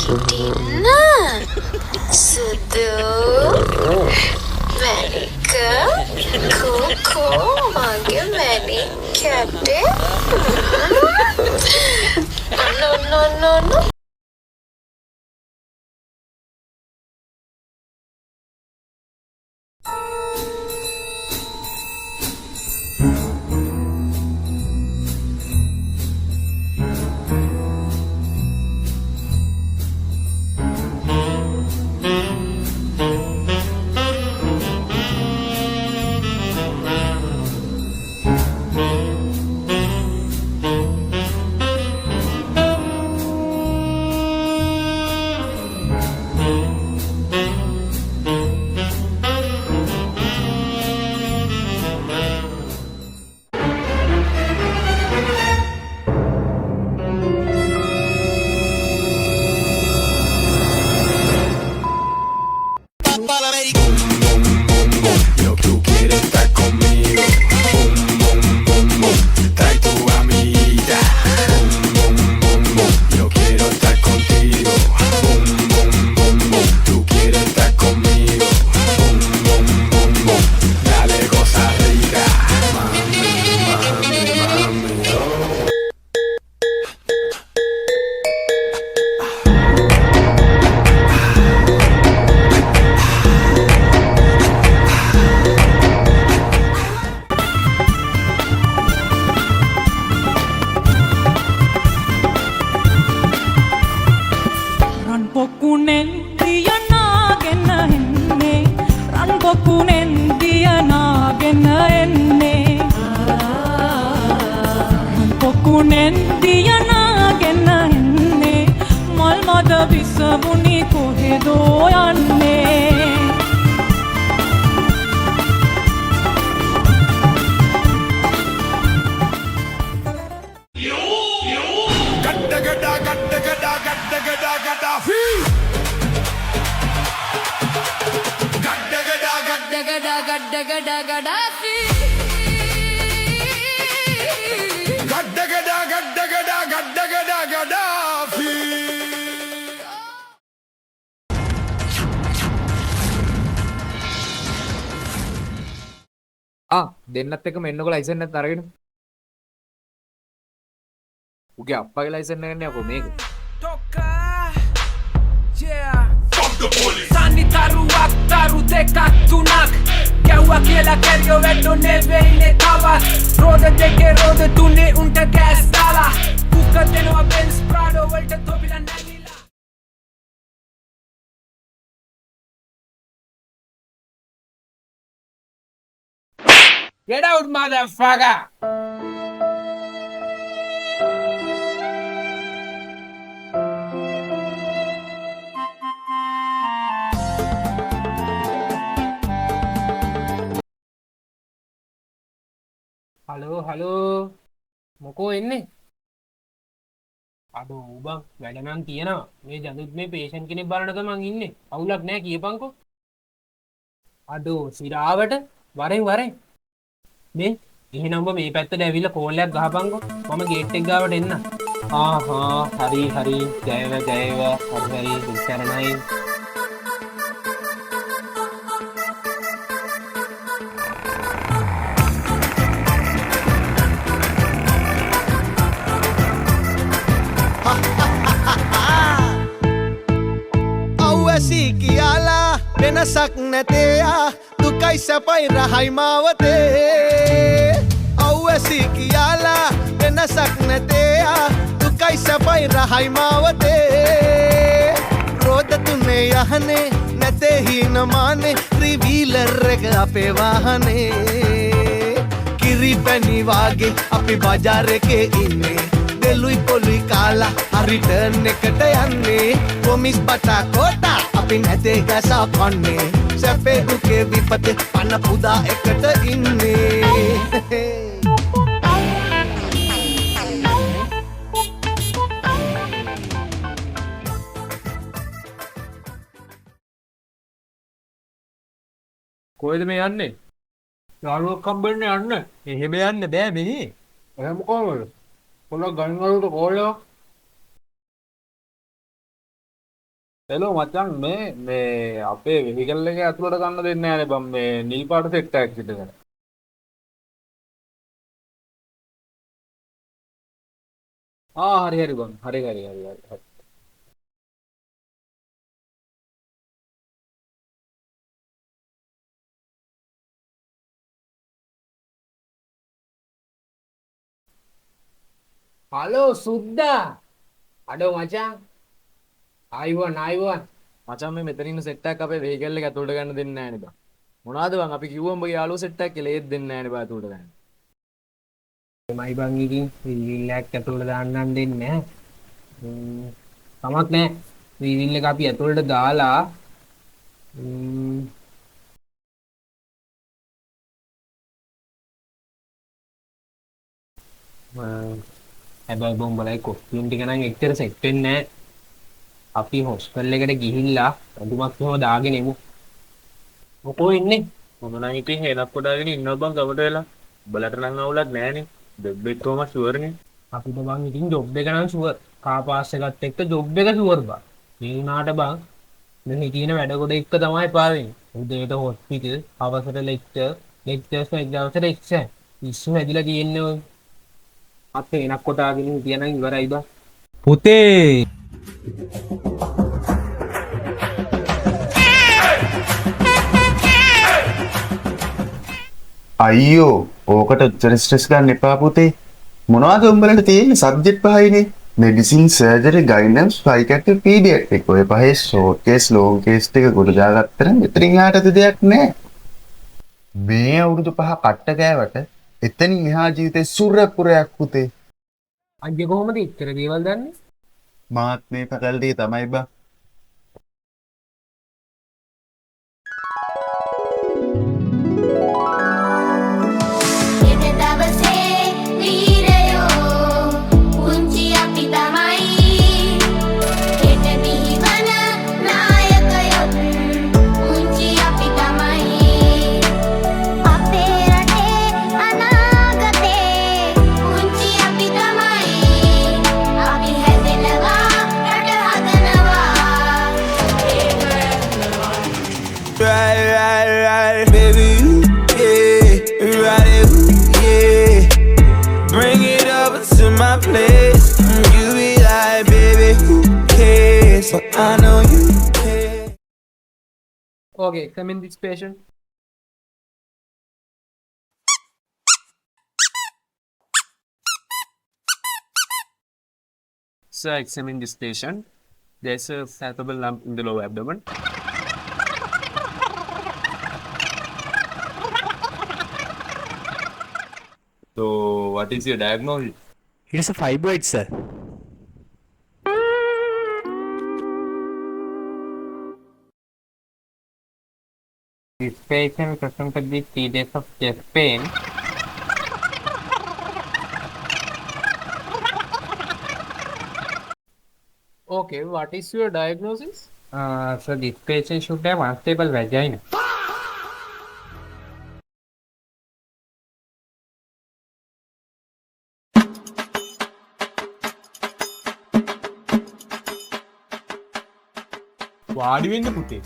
හිටින්න සුදු මැනික කෝකෝ මගේ මැනික් කැටේ no. දෙන්නත් එකම එන්නකො ලයිසන් එකත් අරගෙන. උගේ අප්පගේ ලයිසන් එක ගන්න යකෝ මේක. Sani taruak taru dekak tunak Kyawa කියලා කැරියෝ වැට්ටෝ නෙවෙයිනේ තවත් රෝද දෙකේ රෝද තුනේ උන්ට ගෑස් දාලා කුක දෙනවා බෙන්ස් ප්‍රාඩෝ වලට තොපිලා නැගිලා Get out motherfucker හලෝ මොකෝ එන්නේ අඩෝ බං වැඩ නම් තියෙනවා මේ ජනුත් මේ පේෂන්ට් කෙනෙක් බලන්න තමන් ඉන්නේ අවුලක් නැහැ කියපන්කෝ අඩෝ සිරාවට වරෙන් මේ එහෙනම් ඔබ මේ පැත්තට ඇවිල්ලා කෝල් එකක් ගහපන්කෝ මම ගේට් එක ගාවට එන්න හරි ජයව හරි දුක්තරණයි කියාලා වෙනසක් නැතේයා දුකයි සැපයි රහයි මාවතේ අවැසි කියාලා වෙනසක් නැතේයා දුකයි සැපයි රහයි මාවතේ රෝද තුනේ යහනේ නැතේ හීනමානේ ත්‍රිවීලර් එක අපේ වාහනේ කිරි පැණි වාගේ අපි බජාර් එකේ ඉන්නේ දෙලුයි පොලුයි කාලා හරි ටර්න් එකට යන්නේ කොමිස් බටා කොටා අපි නැතේ ගසා කන්නේ සැපේ දුකේ විපතේ පන පුදා එකට ඉන්නේ කොහෙද මේ යන්නේ? යාළුවෙක් හම්බෙන්න යන්න. එහෙම යන්න බෑ මෙහි. එහෙම කොහමද? පොළොක් ගන්න වලට කෝල් එකක් හෙලෝ මචං මේ අපේ වෙහිකල් එකේ ඇතුළට ගන්න දෙන්නේ නැහැ නේ බම් මේ නිල් පාට සෙට් එකක් විතර. හරි බම්. හරි. හලෝ සුද්දා අඩෝ මචං ආයිවන් මචං මේ මෙතන ඉන්න සෙට් එකක් අපේ වෙහිකල් එක ඇතුළට ගන්න දෙන්නේ නැහැ නේ බම්. මොනවාද බං අපි කිව්වම උඹගේ යාළුවෝ සෙට් එකක් කියලා ඒත් දෙන්නේ නැහැ නේ බං ඇතුළට ගන්න. මයි බං ඉතින් විවිල්ලක් ඇතුළට දාන්නම් දෙන්නේ නැහැ. කමක් නැහැ. විවිල් එක අපි ඇතුළට දාලා හැබැයි බොම්බලයි කොස්ටියුම් ටික නම් එච්චර සෙට් වෙන්නේ නැහැ. අපි හොස්පිටල් එකට ගිහිල්ලා අඳුමක් එහෙම දාගෙන එමු. මොකෝ ඉන්නේ? මම නම් ඉතින් හේනක් කොටාගෙන ඉන්නවා බං ගමට වෙලා. උඹලට නම් අවුලක් නැහනේ. ජොබ් එක කොහොම ෂුවර්නේ. අපිට බං ඉතින් ජොබ් එක නම් ෂුවර්. කාර් පාස් එකත් එක්ක ජොබ් එක ෂුවර් බං. මේ වුණාට බං මේ තියෙන වැඩ කොට එක තමයි පාවෙන්නේ. උදේට හොස්පිටල්, හවසට ලෙක්චර්ස් එක දවසට එක්සෑම්. ඉස්සු හැදිලා තියෙන්නේ ඔය. අපේ එනක් කොටාගෙන හිටියනම් ඉවරයි බං. පුතේ අයියෝ ඕකට උච්චර ස්ට්‍රෙස් ගන්න එපා පුතේ. මොනවද උඹලට තියෙන්නේ සබ්ජෙක්ට් පහයිනේ. මෙඩිසින්, සර්ජරි, ගයිනන්ස්, සයිකියාට්‍රි, පීඩියාට්‍රික්. ඔය පහේ ෂෝට් කේස්, ලොංග් කේස් ටික ගොඩ දාගත්තට මෙතනින් එහාට දෙයක් නැහැ. මේ අවුරුදු 5 කට්ට ගෑවට එතනින් එහා ජීවිතේ සුරපුරයක් පුතේ. අයියේ කොහොමද ඉතර දේවල් දන්නේ? මාත් මේ පැකල්ටි තමයි බා. Right, baby, yeah, right, yeah. Bring it over to my place. You be like, baby, who cares? But I know you care. Okay, come in this patient. Sir, examine this patient. There's a palpable lump in the lower abdomen. So, what is your diagnosis? it is a fibroid sir. This patient presented with 3 days of chest pain. Okay, what is your diagnosis? So this patient should have unstable vagina. වාඩි වෙන්න පුතේ.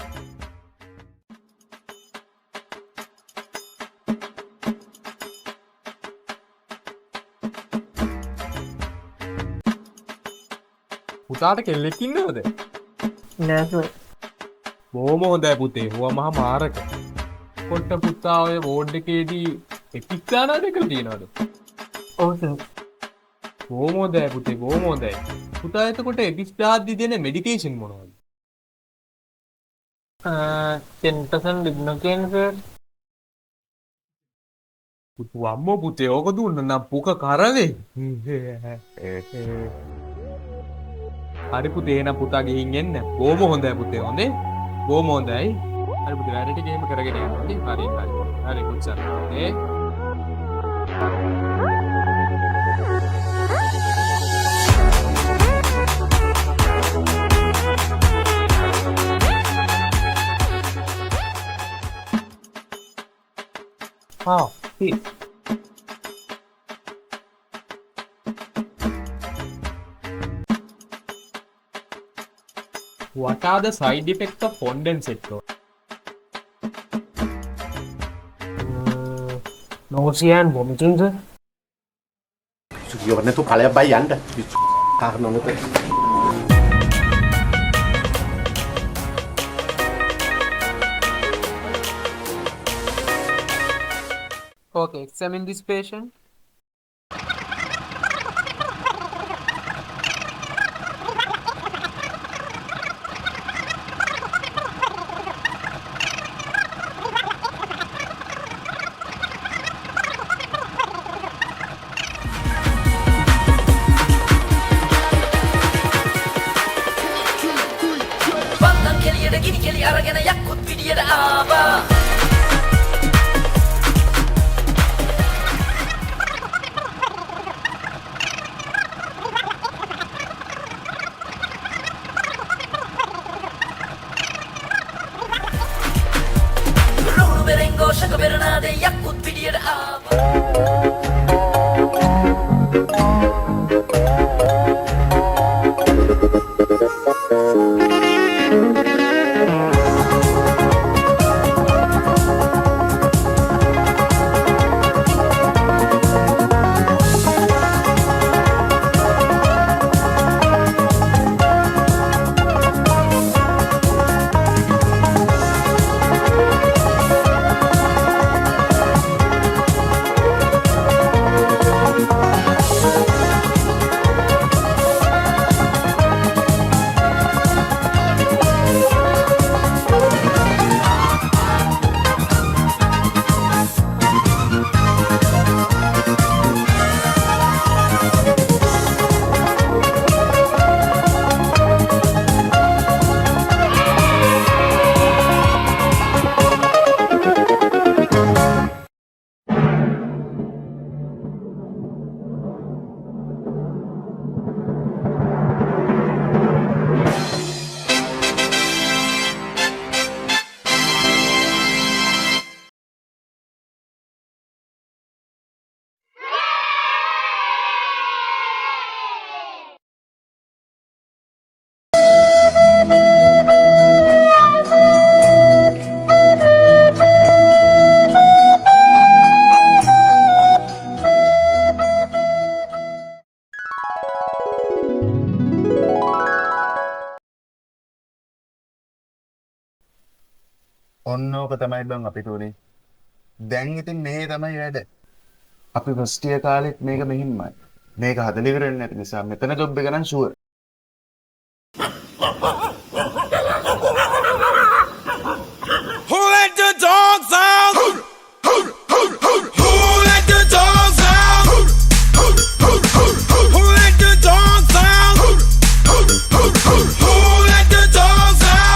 පුතාට කෙල්ලෙක් ඉන්නවද? නෑ sir. බොහොම හොඳයි පුතේ. ඕවා මහා මාරක. කොට පුතා ඔය වෝඩ් එකේදී එපික්කානා දෙකක් තියනවද? ඔව් සර්. බොහොම හොඳයි පුතේ. බොහොම හොඳයි. පුතා එතකොට එපිස්ටාද්දි දෙන මෙඩිකේෂන් මොනවද? 10% lignocaine sir. පුතු අම්මෝ පුතේ ඕක දුන්න නම් පුක කරවේ. හරි පුතේ එහෙනම් පුතා ගිහින් එන්න. බොහොම හොඳයි පුතේ. හොඳේ. බොහොම හොඳයි. හරි පුතේ වැඩ ටික එහෙම කරගෙන යන්න. හරි good sir. See. What are the side effects of condensate? nausea and vomiting, sir. Sugiyorne tu kalaya bay yanda. Karno ne pe. Okay, examine this patient. ඔන්නෝක තමයි බං අපිට උනේ. දැන් ඉතින් මේ තමයි වැඩ. අපි ෆස්ට් ඉයර් කාලෙත් මේක මෙහින්මයි. මේක හදලා ඉවර වෙන්නේ නැති නිසා මෙතන ජොබ් එක නම් sure. Who let the dogs out? Who let the dogs out? Who let the dogs out? Who let the dogs out?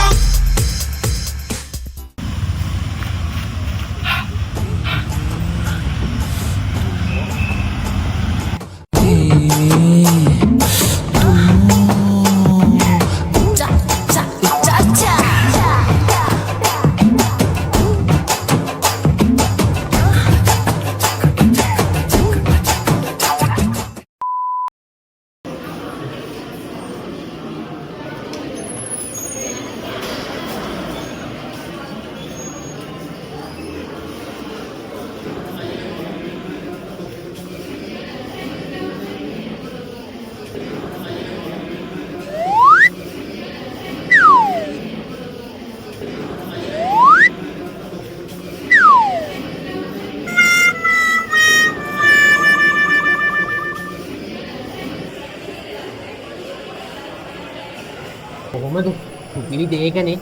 කොහොමද? සුපිරි දෙයකනේ.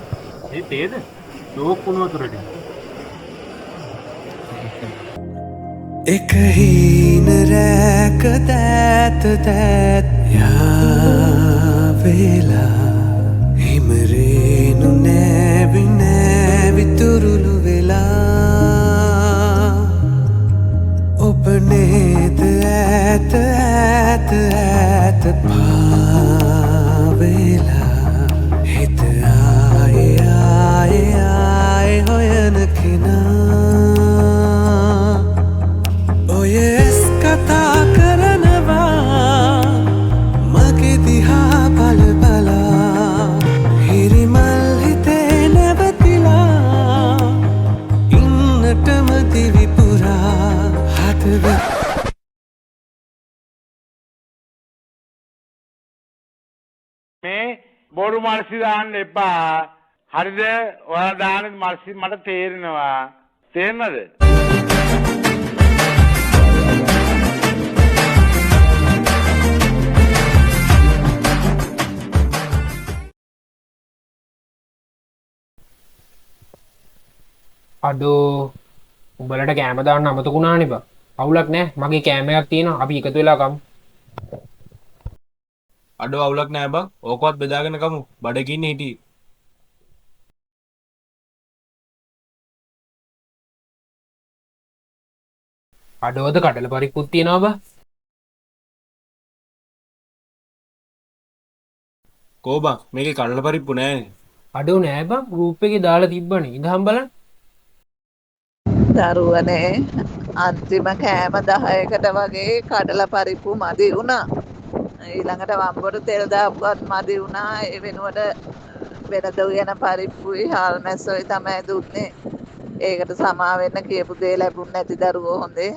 ඒ තේද? ලෝක කුණ වතුරට. एक हीन रैक दैत दैत यावेला हिमरेनु नेवि नेवि तुरुलु वेला उपनेत ऐत ऐत ऐत भावेला हित आए आए आए होयन किना ओयेस कथा करनवा मगे दिहा बल बला हिर මේ බොරු මල්සි දාන්න එපා. හරිද? ඔයාලා දාන මල්සි මට තේරෙනවා. තේරෙනවද? අඩෝ උඹලට කෑම දාන්න අමතකුණානේ බා. අවුලක් නෑ මගේ කෑම එකක් තියෙනවා අපි එකතු වෙලා කමු. අඩෝ අවුලක් නෑ බං. ඕකවත් බෙදාගෙන කමු. බඩගින්නේ හිටියේ. අඩෝද කඩල පරිප්පුත් තියෙනවා බා. කෝ බං මේකේ කඩල පරිප්පු නෑනේ. අඩෝ නෑ බං ගෲප් එකේ දාලා තිබ්බනේ. ඉඳහම් බලන්න. දරුවනේ අන්තිම කෑම 10කට වගේ කඩල පරිප්පු මදි වුණා. ඊළඟට වම්බොරු තෙල් දාපුවත් මදි වුණා. ඒ වෙනුවට වෙනද උයන පරිප්පුයි හාල් මැස්සොයි තමයි දුන්නේ. ඒකට සමා වෙන්න කියපු දේ ලැබුණ නැති දරුවෝ හොඳේ.